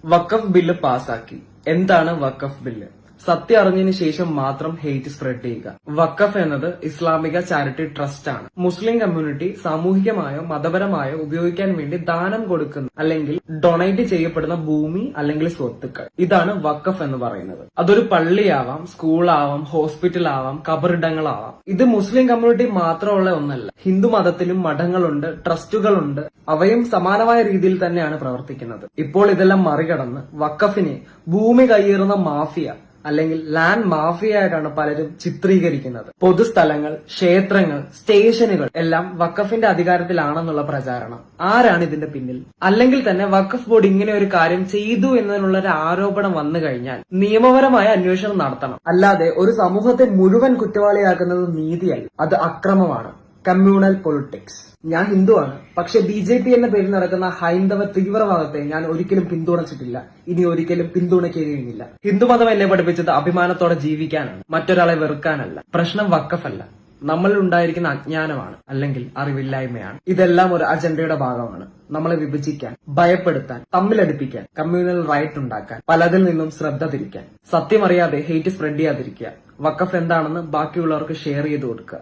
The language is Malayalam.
വഖഫ് ബില്ല് പാസാക്കി. എന്താണ് വഖഫ് ബില്ല്? സത്യം അറിഞ്ഞതിന് ശേഷം മാത്രം ഹെയ്റ്റ് സ്പ്രെഡ് ചെയ്യുക. വഖഫ് എന്നത് ഇസ്ലാമിക ചാരിറ്റി ട്രസ്റ്റ് ആണ്. മുസ്ലിം കമ്മ്യൂണിറ്റി സാമൂഹികമായോ മതപരമായോ ഉപയോഗിക്കാൻ വേണ്ടി ദാനം കൊടുക്കുന്ന അല്ലെങ്കിൽ ഡൊണേറ്റ് ചെയ്യപ്പെടുന്ന ഭൂമി അല്ലെങ്കിൽ സ്വത്തുക്കൾ, ഇതാണ് വഖഫ് എന്ന് പറയുന്നത്. അതൊരു പള്ളിയാവാം, സ്കൂളാവാം, ഹോസ്പിറ്റലാവാം, കബറിടങ്ങളാവാം. ഇത് മുസ്ലിം കമ്മ്യൂണിറ്റി മാത്രമുള്ള ഒന്നല്ല. ഹിന്ദു മതത്തിലും മഠങ്ങളുണ്ട്, ട്രസ്റ്റുകളുണ്ട്. അവയും സമാനമായ രീതിയിൽ തന്നെയാണ് പ്രവർത്തിക്കുന്നത്. ഇപ്പോൾ ഇതെല്ലാം മറികടന്ന് വഖഫിനെ ഭൂമി കയ്യേറുന്ന മാഫിയ അല്ലെങ്കിൽ ലാൻഡ് മാഫിയയായിട്ടാണ് പലരും ചിത്രീകരിക്കുന്നത്. പൊതുസ്ഥലങ്ങൾ, ക്ഷേത്രങ്ങൾ, സ്റ്റേഷനുകൾ എല്ലാം വഖഫിന്റെ അധികാരത്തിലാണെന്നുള്ള പ്രചാരണം. ആരാണ് ഇതിന്റെ പിന്നിൽ? അല്ലെങ്കിൽ തന്നെ വഖഫ് ബോർഡ് ഇങ്ങനെ ഒരു കാര്യം ചെയ്തു എന്നതിനുള്ള ഒരു ആരോപണം വന്നു കഴിഞ്ഞാൽ നിയമപരമായ അന്വേഷണം നടത്തണം. അല്ലാതെ ഒരു സമൂഹത്തെ മുഴുവൻ കുറ്റവാളിയാക്കുന്നത് നീതിയല്ല, അത് അക്രമമാണ്. Communal politics. ഞാൻ ഹിന്ദുവാണ്, പക്ഷെ BJP എന്ന പേരിൽ നടക്കുന്ന ഹൈന്ദവ തീവ്രവാദത്തെ ഞാൻ ഒരിക്കലും പിന്തുണച്ചിട്ടില്ല, ഇനി ഒരിക്കലും പിന്തുണയ്ക്കുകയുമില്ല. ഹിന്ദുമതം എന്നെ പഠിപ്പിച്ചത് അഭിമാനത്തോടെ ജീവിക്കാനാണ്, മറ്റൊരാളെ വെറുക്കാനല്ല. പ്രശ്നം വഖഫല്ല, നമ്മളിൽ ഉണ്ടായിരിക്കുന്ന അജ്ഞാനമാണ് അല്ലെങ്കിൽ അറിവില്ലായ്മയാണ്. ഇതെല്ലാം ഒരു അജണ്ടയുടെ ഭാഗമാണ്. നമ്മളെ വിഭജിക്കാൻ, ഭയപ്പെടുത്താൻ, തമ്മിലടിപ്പിക്കാൻ, കമ്മ്യൂണൽ റൈറ്റ് ഉണ്ടാക്കാൻ, പലതിൽ നിന്നും ശ്രദ്ധ തിരിക്കാൻ. സത്യം അറിയാതെ ഹെയ്റ്റ് സ്പ്രെഡ് ചെയ്യാതിരിക്കുക. വഖഫ് എന്താണെന്ന് ബാക്കിയുള്ളവർക്ക് ഷെയർ ചെയ്ത് കൊടുക്കുക.